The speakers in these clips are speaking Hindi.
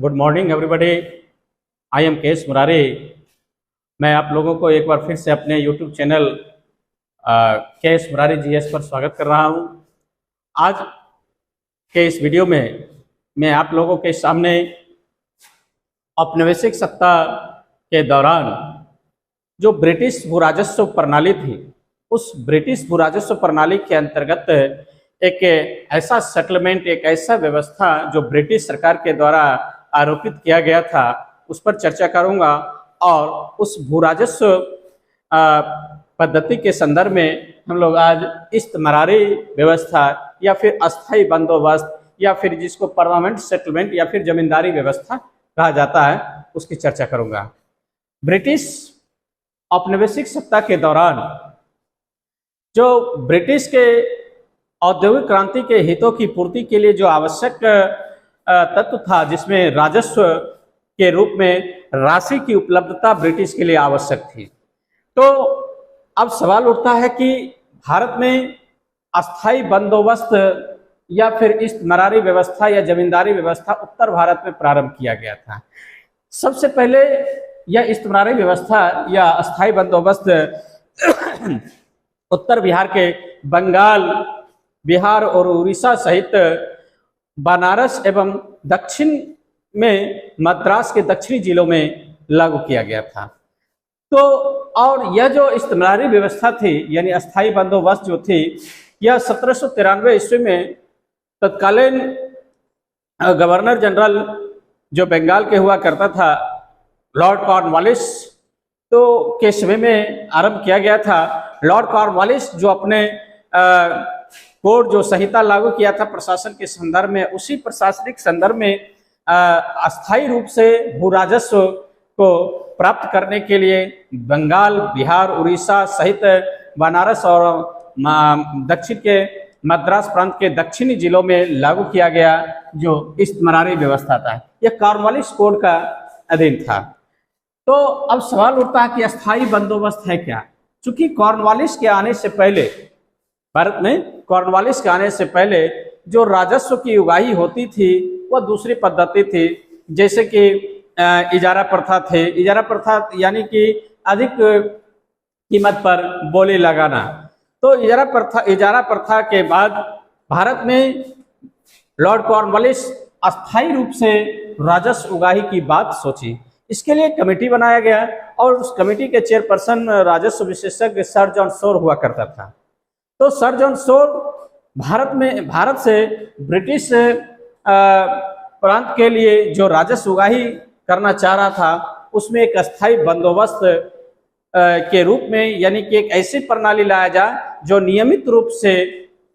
Good morning everybody. I am के एस मुरारी। मैं आप लोगों को एक बार फिर से अपने यूट्यूब चैनल के एस मुरारी जीएस पर स्वागत कर रहा हूं। आज के इस वीडियो में मैं आप लोगों के सामने औपनिवेशिक सत्ता के दौरान जो ब्रिटिश भू राजस्व प्रणाली थी, उस ब्रिटिश भू राजस्व प्रणाली के अंतर्गत एक ऐसा सेटलमेंट, एक ऐसा व्यवस्था जो ब्रिटिश सरकार के द्वारा आरोपित किया गया था, उस पर चर्चा करूंगा। और उस भू राजस्व पद्धति के संदर्भ में हम लोग आज इस्तेमारी व्यवस्था या फिर अस्थायी बंदोबस्त या फिर जिसको परमानेंट सेटलमेंट या फिर जमींदारी व्यवस्था कहा जाता है, उसकी चर्चा करूंगा। ब्रिटिश औपनिवेशिक सत्ता के दौरान जो ब्रिटिश के औद्योगिक क्रांति के हितों की पूर्ति के लिए जो आवश्यक तत्व था, जिसमें राजस्व के रूप में राशि की उपलब्धता ब्रिटिश के लिए आवश्यक थी, तो अब सवाल उठता है कि भारत में अस्थायी बंदोबस्त या फिर इस्तेमारी व्यवस्था या जमींदारी व्यवस्था उत्तर भारत में प्रारंभ किया गया था। सबसे पहले यह इस्तेमारी व्यवस्था या अस्थायी बंदोबस्त उत्तर बिहार के बंगाल, बिहार और उड़ीसा सहित बनारस एवं दक्षिण में मद्रास के दक्षिणी जिलों में लागू किया गया था। तो और यह जो इस्तेमारी व्यवस्था थी यानी अस्थायी बंदोबस्त जो थी, यह 1793 ईस्वी में तत्कालीन गवर्नर जनरल जो बंगाल के हुआ करता था, लॉर्ड कॉर्नवालिस, तो के समय में आरंभ किया गया था। लॉर्ड कॉर्नवालिस जो अपने कोड जो संहिता लागू किया था प्रशासन के संदर्भ में, उसी प्रशासनिक संदर्भ में अस्थायी रूप से भू राजस्व को प्राप्त करने के लिए बंगाल, बिहार, उड़ीसा सहित बनारस और दक्षिण के मद्रास प्रांत के दक्षिणी जिलों में लागू किया गया जो इस्तेमारी व्यवस्था था। यह कॉर्नवालिस कोड का अधीन था। तो अब सवाल उठता है कि अस्थायी बंदोबस्त है क्या? चूंकि कॉर्नवालिस के आने से पहले, भारत में कॉर्नवालिस के आने से पहले जो राजस्व की उगाही होती थी वह दूसरी पद्धति थी, जैसे कि इजारा प्रथा थे। इजारा प्रथा यानी कि अधिक कीमत पर बोली लगाना। तो इजारा प्रथा के बाद भारत में लॉर्ड कॉर्नवालिस अस्थायी रूप से राजस्व उगाही की बात सोची। इसके लिए कमेटी बनाया गया और उस कमेटी के चेयरपर्सन राजस्व विशेषज्ञ सर जॉन शोर हुआ करता था। तो सर जॉन शोर भारत से ब्रिटिश प्रांत के लिए जो राजस्व उगाही करना चाह रहा था, उसमें एक अस्थायी बंदोबस्त के रूप में, यानी कि एक ऐसी प्रणाली लाया जाए जो नियमित रूप से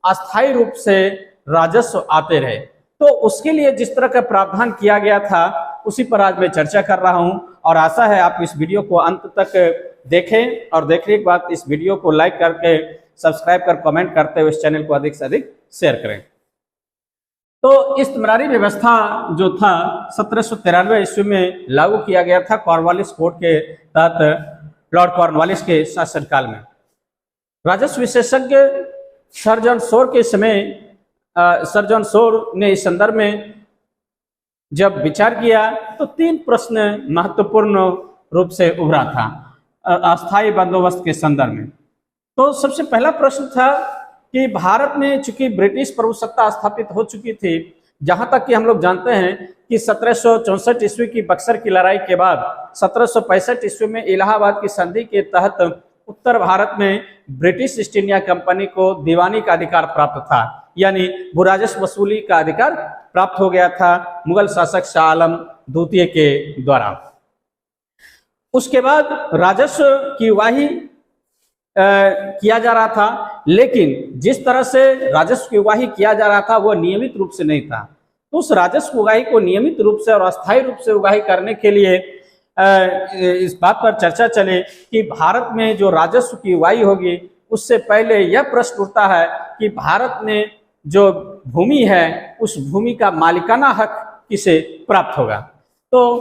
अस्थायी रूप से राजस्व आते रहे। तो उसके लिए जिस तरह का प्रावधान किया गया था, उसी पर आज मैं चर्चा कर रहा हूं और आशा है आप इस वीडियो को अंत तक देखें और देखने के बाद इस वीडियो को लाइक करके, सब्सक्राइब कर, कमेंट करते हुए इस चैनल को अधिक से अधिक शेयर करें। तो इस्तेमारी व्यवस्था जो था 1793 ईस्वी में लागू किया गया था कॉर्नवालिस कोड के तहत लॉर्ड कॉर्नवालिस के शासनकाल में। राजस्व विशेषज्ञ सर जॉन शोर के समय सर जॉन शोर ने इस संदर्भ में जब विचार किया तो 3 प्रश्न महत्वपूर्ण रूप से उभरा था अस्थायी बंदोबस्त के संदर्भ में। तो सबसे पहला प्रश्न था कि भारत में चूंकि ब्रिटिश प्रभुसत्ता स्थापित हो चुकी थी, जहां तक कि हम लोग जानते हैं कि 1764 ईस्वी की बक्सर की लड़ाई के बाद 1765 ईस्वी में इलाहाबाद की संधि के तहत उत्तर भारत में ब्रिटिश ईस्ट इंडिया कंपनी को दीवानी का अधिकार प्राप्त था, यानी भू राजस्व वसूली का अधिकार प्राप्त हो गया था मुगल शासक शाह आलम द्वितीय के द्वारा। उसके बाद राजस्व की उगाही किया जा रहा था, लेकिन जिस तरह से राजस्व की उगाही किया जा रहा था वह नियमित रूप से नहीं था। तो उस राजस्व उगाही को नियमित रूप से और अस्थायी रूप से उगाही करने के लिए इस बात पर चर्चा चले कि भारत में जो राजस्व की उगाही होगी, उससे पहले यह प्रश्न उठता है कि भारत में जो भूमि है उस भूमि का मालिकाना हक किसे प्राप्त होगा। तो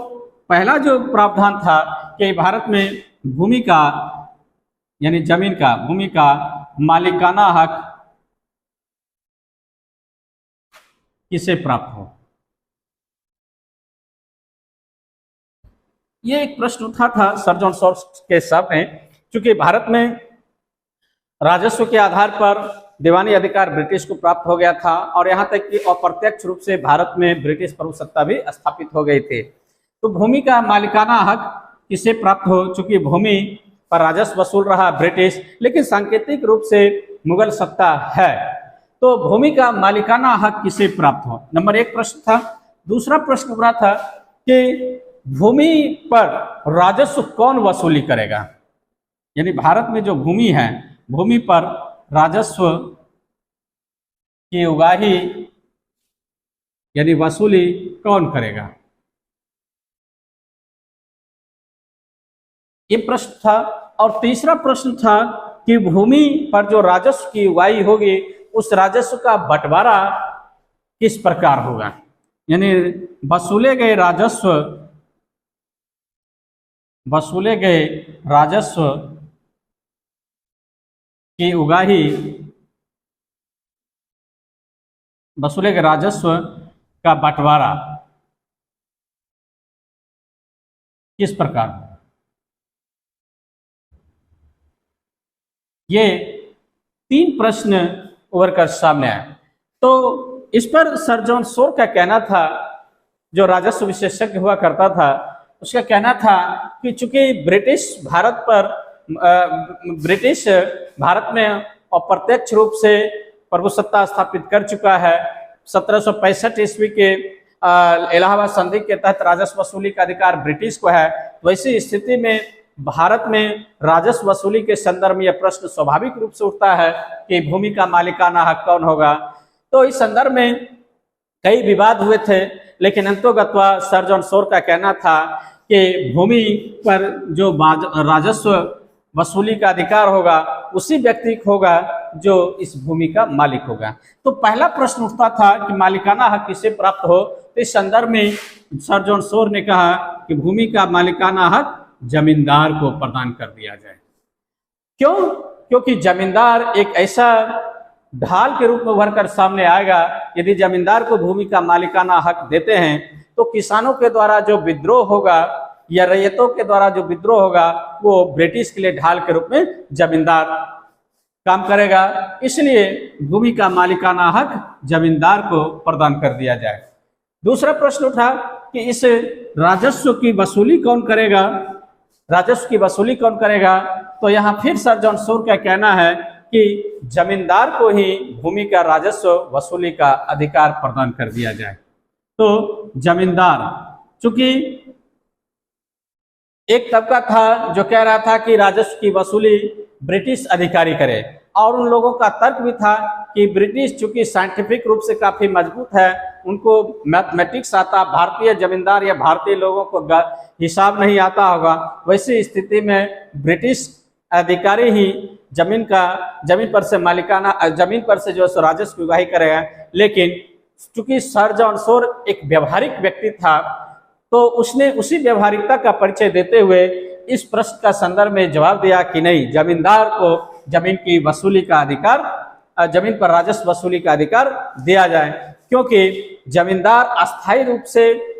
पहला जो प्रावधान था कि भारत में भूमि का यानी जमीन का, भूमि का मालिकाना हक किसे प्राप्त हो। ये एक प्रश्न उठा था सर जॉन सॉर्स के सामने, क्योंकि भारत में राजस्व के आधार पर दीवानी अधिकार ब्रिटिश को प्राप्त हो गया था और यहाँ तक कि अप्रत्यक्ष रूप से भारत में ब्रिटिश प्रभुसत्ता भी स्थापित हो गई थी। तो भूमि का मालिकाना हक किसे प्राप्त हो, चूंकि भूमि पर राजस्व वसूल रहा ब्रिटिश, लेकिन सांकेतिक रूप से मुगल सत्ता है, तो भूमि का मालिकाना हक किसे प्राप्त हो, नंबर एक प्रश्न था। दूसरा प्रश्न उभरा था कि भूमि पर राजस्व कौन वसूली करेगा, यानी भारत में जो भूमि है, भूमि पर राजस्व की उगाही यानी वसूली कौन करेगा, ये प्रश्न था। और तीसरा प्रश्न था कि भूमि पर जो राजस्व की उगाही होगी उस राजस्व का बंटवारा किस प्रकार होगा, यानी वसूले गए राजस्व की उगाही, वसूले गए राजस्व का बंटवारा किस प्रकार, ये तीन प्रश्न उभर कर सामने आए। तो इस पर सर जॉन सॉर का कहना था, जो राजस्व विशेषज्ञ हुआ करता था, उसका कहना था कि चूंकि ब्रिटिश भारत में अप्रत्यक्ष रूप से प्रभुसत्ता स्थापित कर चुका है, 1765 ईस्वी के इलाहाबाद संधि के तहत राजस्व वसूली का अधिकार ब्रिटिश को है। तो ऐसी स्थिति में भारत में राजस्व वसूली के संदर्भ में यह प्रश्न स्वाभाविक रूप से उठता है कि भूमि का मालिकाना हक कौन होगा। तो इस संदर्भ में कई विवाद हुए थे, लेकिन अंतोगत्वा सर जॉन सॉर का कहना था कि भूमि पर जो राजस्व वसूली का अधिकार होगा उसी व्यक्ति को होगा जो इस भूमि का मालिक होगा। तो पहला प्रश्न उठता था कि मालिकाना हक किसे प्राप्त हो, तो इस संदर्भ में सर जॉन सॉर ने कहा कि भूमि का मालिकाना हक जमींदार को प्रदान कर दिया जाए। क्यों? क्योंकि जमींदार एक ऐसा ढाल के रूप में उभर कर सामने आएगा। यदि जमींदार को भूमि का मालिकाना हक देते हैं तो किसानों के द्वारा जो विद्रोह होगा या रैयतों के द्वारा जो विद्रोह होगा वो ब्रिटिश के लिए ढाल के रूप में जमींदार काम करेगा। इसलिए भूमि का मालिकाना हक जमींदार को प्रदान कर दिया जाए। दूसरा प्रश्न उठा कि इस राजस्व की वसूली कौन करेगा, राजस्व की वसूली कौन करेगा। तो यहाँ फिर सर जॉन सॉर का कहना है कि जमींदार को ही भूमि का राजस्व वसूली का अधिकार प्रदान कर दिया जाए। तो जमींदार, चूंकि एक तबका था जो कह रहा था कि राजस्व की वसूली ब्रिटिश अधिकारी करे, और उन लोगों का तर्क भी था कि ब्रिटिश चूंकि साइंटिफिक रूप से काफी मजबूत है, उनको मैथमेटिक्स आता, भारतीय जमींदार या भारतीय लोगों को हिसाब नहीं आता होगा। वैसी स्थिति में ब्रिटिश अधिकारी ही जमीन पर से मालिकाना जमीन पर से जो राजस्व की उगाही करेगा। लेकिन चूंकि सर जॉन सॉर एक व्यवहारिक व्यक्ति था, तो उसने उसी व्यवहारिकता का परिचय देते हुए इस प्रश्न का संदर्भ में जवाब दिया कि नहीं, जमींदार को जमीन की वसूली का अधिकार, जमीन पर राजस्व वसूली का अधिकार दिया जाए, क्योंकि जमींदार अस्थायी रूप से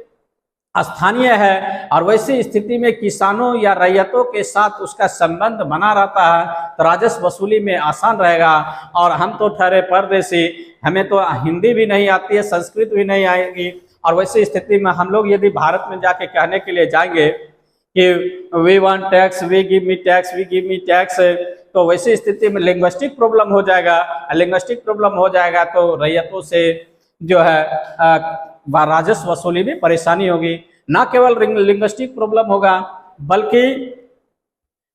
स्थानीय है और वैसी स्थिति में किसानों या रैयतों के साथ उसका संबंध बना रहता है, तो राजस्व वसूली में आसान रहेगा। और हम तो ठहरे परदेसी, हमें तो हिंदी भी नहीं आती है, संस्कृत भी नहीं आएगी, और वैसी स्थिति में हम लोग यदि भारत में जाके कहने के लिए जाएंगे कि we want tax, we give me tax, we give me tax, तो वैसी स्थिति में लिंग्विस्टिक प्रॉब्लम हो जाएगा। लिंग्विस्टिक प्रॉब्लम हो जाएगा तो रैयतों से जो है राजस्व वसूली में परेशानी होगी। ना केवल लिंग्विस्टिक प्रॉब्लम होगा बल्कि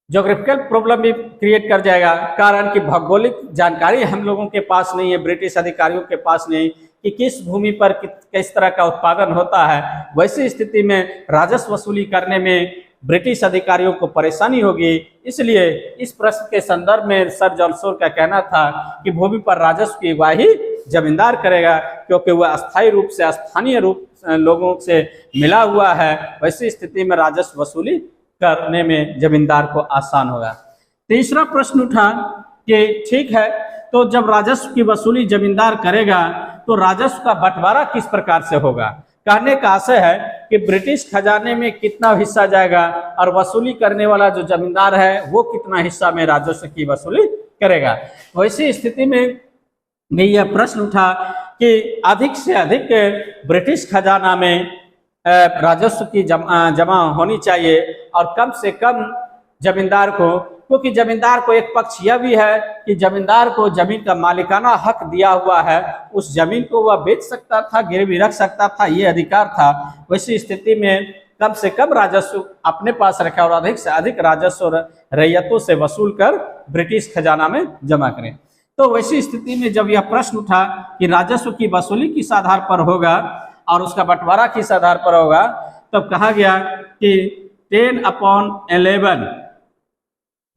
ज्योग्राफिकल प्रॉब्लम भी क्रिएट कर जाएगा, कारण कि भौगोलिक जानकारी हम लोगों के पास नहीं है, ब्रिटिश अधिकारियों के पास नहीं कि किस भूमि पर किस तरह का उत्पादन होता है। वैसी स्थिति में राजस्व वसूली करने में ब्रिटिश अधिकारियों को परेशानी होगी। इसलिए इस प्रश्न के संदर्भ में सर जॉन सॉर का कहना था कि भूमि पर राजस्व की उगाही जमींदार करेगा, क्योंकि वह अस्थायी रूप से स्थानीय रूप लोगों से मिला हुआ है। वैसी स्थिति में राजस्व वसूली करने में जमींदार को आसान होगा। तीसरा प्रश्न उठा कि ठीक है, तो जब राजस्व की वसूली जमींदार करेगा तो राजस्व का बंटवारा किस प्रकार से होगा। कहने का आशय है कि ब्रिटिश खजाने में कितना हिस्सा जाएगा और वसूली करने वाला जो जमींदार है वो कितना हिस्सा में राजस्व की वसूली करेगा। वैसी स्थिति में यह प्रश्न उठा कि अधिक से अधिक ब्रिटिश खजाना में राजस्व की जमा होनी चाहिए और कम से कम जमींदार को, क्योंकि जमींदार को एक पक्ष यह भी है कि जमींदार को जमीन का मालिकाना हक दिया हुआ है, उस जमीन को वह बेच सकता था, गिरवी रख सकता था, ये अधिकार था। वैसी स्थिति में कम से कम राजस्व अपने पास रखे और अधिक से अधिक राजस्व रैयतों से वसूल कर ब्रिटिश खजाना में जमा करें। तो वैसी स्थिति में जब यह प्रश्न उठा कि राजस्व की वसूली किस आधार पर होगा और उसका बंटवारा किस आधार पर होगा, तब कहा गया कि 10/11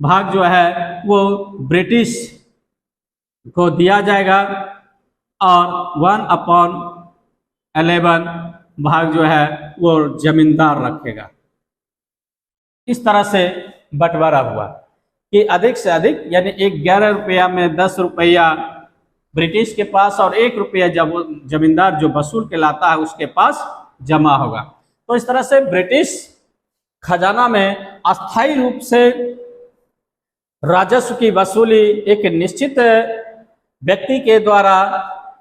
भाग जो है वो ब्रिटिश को दिया जाएगा और 1/11 भाग जो है वो जमींदार रखेगा। इस तरह से बंटवारा हुआ कि अधिक से अधिक यानी 11 रुपया में 10 रुपया ब्रिटिश के पास और 1 रुपया जब जमींदार जो वसूल के लाता है उसके पास जमा होगा। तो इस तरह से ब्रिटिश खजाना में अस्थायी रूप से राजस्व की वसूली एक निश्चित व्यक्ति के द्वारा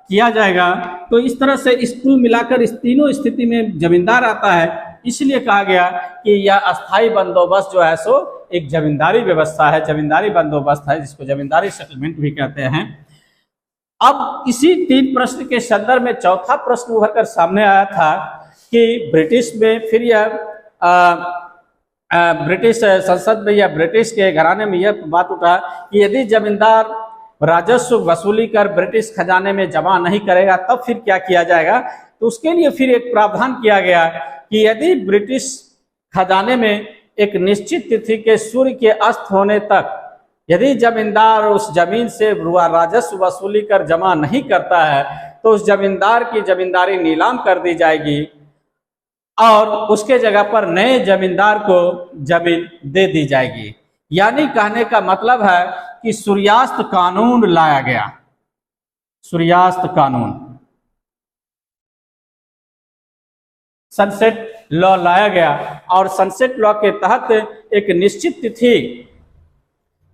किया जाएगा। तो इस तरह से इस कुल मिलाकर इस तीनों स्थिति में जमींदार आता है, इसलिए कहा गया कि यह अस्थायी बंदोबस्त जो है सो एक जमींदारी व्यवस्था है, जमींदारी बंदोबस्त है, जिसको जमींदारी सेटलमेंट भी कहते हैं। अब इसी 3 प्रश्न के संदर्भ में चौथा प्रश्न उभर कर सामने आया था कि ब्रिटिश में फिर यह ब्रिटिश संसद में या ब्रिटिश के घराने में यह बात उठा कि यदि जमींदार राजस्व वसूली कर ब्रिटिश खजाने में जमा नहीं करेगा तब फिर क्या किया जाएगा। तो उसके लिए फिर एक प्रावधान किया गया कि यदि ब्रिटिश खजाने में एक निश्चित तिथि के सूर्य के अस्त होने तक यदि जमींदार उस जमीन से राजस्व वसूली कर जमा नहीं करता है तो उस जमींदार की जमींदारी नीलाम कर दी जाएगी और उसके जगह पर नए जमींदार को जमीन दे दी जाएगी। यानी कहने का मतलब है कि सूर्यास्त कानून लाया गया, सूर्यास्त कानून, सनसेट लॉ लाया गया और सनसेट लॉ के तहत एक निश्चित तिथि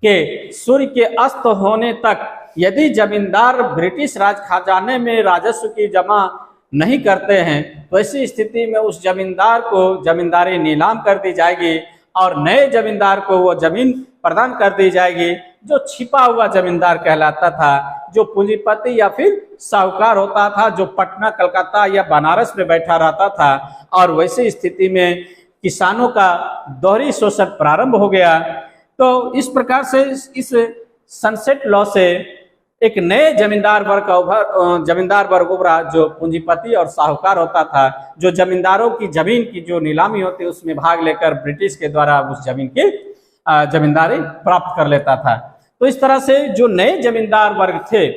के सूर्य के अस्त होने तक यदि जमींदार ब्रिटिश राज खजाने में राजस्व की जमा नहीं करते हैं तो ऐसी स्थिति में उस जमींदार को जमींदारी नीलाम कर दी जाएगी और नए जमींदार को वो जमीन प्रदान कर दी जाएगी जो छिपा हुआ जमींदार कहलाता था, जो पूंजीपति या फिर साहूकार होता था, जो पटना, कलकत्ता या बनारस में बैठा रहता था। और वैसी स्थिति में किसानों का दोहरी शोषण प्रारंभ हो गया। तो इस प्रकार से इस सनसेट लॉ से एक नए जमींदार वर्ग उभरा जो पूंजीपति और साहूकार होता था, जो जमींदारों की जमीन की जो नीलामी होती उसमें भाग लेकर ब्रिटिश के द्वारा उस जमीन की जमींदारी प्राप्त कर लेता था। तो इस तरह से जो नए जमींदार वर्ग थे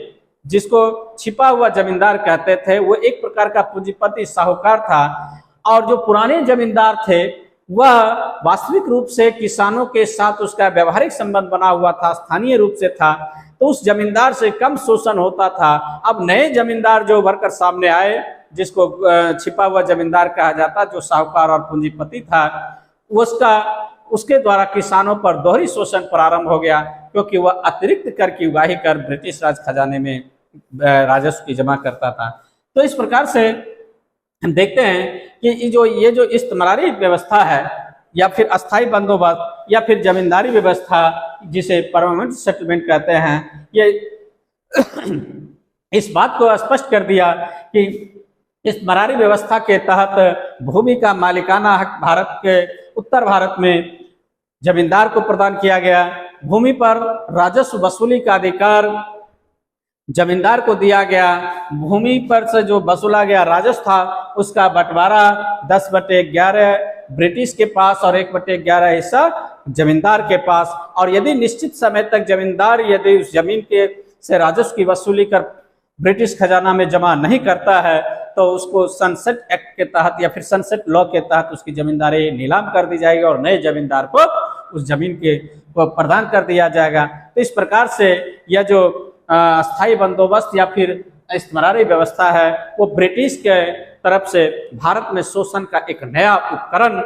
जिसको छिपा हुआ जमींदार कहते थे वो एक प्रकार का पूंजीपति साहूकार था और जो पुराने जमींदार थे वह वास्तविक रूप से किसानों के साथ उसका व्यवहारिक संबंध बना हुआ था, स्थानीय रूप से था, तो उस जमींदार से कम शोषण होता था। अब नए जमींदार जो उभरकर सामने आए जिसको छिपा हुआ जमींदार कहा जाता, जो साहूकार और पूंजीपति था, उसके द्वारा किसानों पर दोहरी शोषण प्रारंभ हो गया क्योंकि वह अतिरिक्त कर की उगाही कर ब्रिटिश राज खजाने में राजस्व की जमा करता था। तो इस प्रकार से हम देखते हैं कि ये जो इस्तेमारी व्यवस्था है या फिर अस्थाई बंदोबस्त या फिर जमींदारी व्यवस्था जिसे परमानेंट सेटलमेंट कहते हैं, ये इस बात को स्पष्ट कर दिया कि इस मरारी व्यवस्था के तहत भूमि का मालिकाना हक भारत के उत्तर भारत में जमींदार को प्रदान किया गया। भूमि पर राजस्व वसूली का अधिकार जमींदार को दिया गया। भूमि पर से जो वसूला गया राजस्व था उसका बंटवारा 10/11 ब्रिटिश के पास और 1/11 हिस्सा जमींदार के पास। और यदि निश्चित समय तक जमींदार यदि उस जमीन के से राजस्व की वसूली कर ब्रिटिश खजाना में जमा नहीं करता है तो उसको सनसेट एक्ट के तहत या फिर सनसेट लॉ के तहत उसकी जमींदारी नीलाम कर दी जाएगी और नए जमींदार को उस जमीन के को प्रदान कर दिया जाएगा। तो इस प्रकार से यह जो अस्थाई बंदोबस्त या फिर इस्तेमारी व्यवस्था है वो ब्रिटिश के तरफ से भारत में शोषण का एक नया उपकरण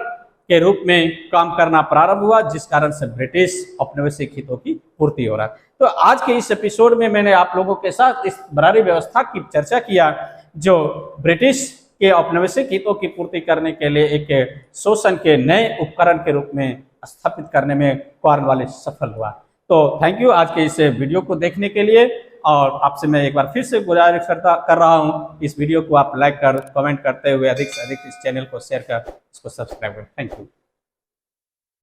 के रूप में काम करना प्रारंभ हुआ, जिस कारण से ब्रिटिश औपनिवेशिक हितों की पूर्ति हो रहा है। तो आज के इस एपिसोड में मैंने आप लोगों के साथ इस बरारी व्यवस्था की चर्चा किया, जो ब्रिटिश के औपनिवेशिक हितों की पूर्ति करने के लिए एक शोषण के नए उपकरण के रूप में स्थापित करने में कॉर्नवालिस सफल हुआ। तो थैंक यू आज के इस वीडियो को देखने के लिए, और आपसे मैं एक बार फिर से गुजारिश कर रहा हूँ, इस वीडियो को आप लाइक कर कमेंट करते हुए अधिक से अधिक इस चैनल को शेयर कर इसको सब्सक्राइब करें। Thank you.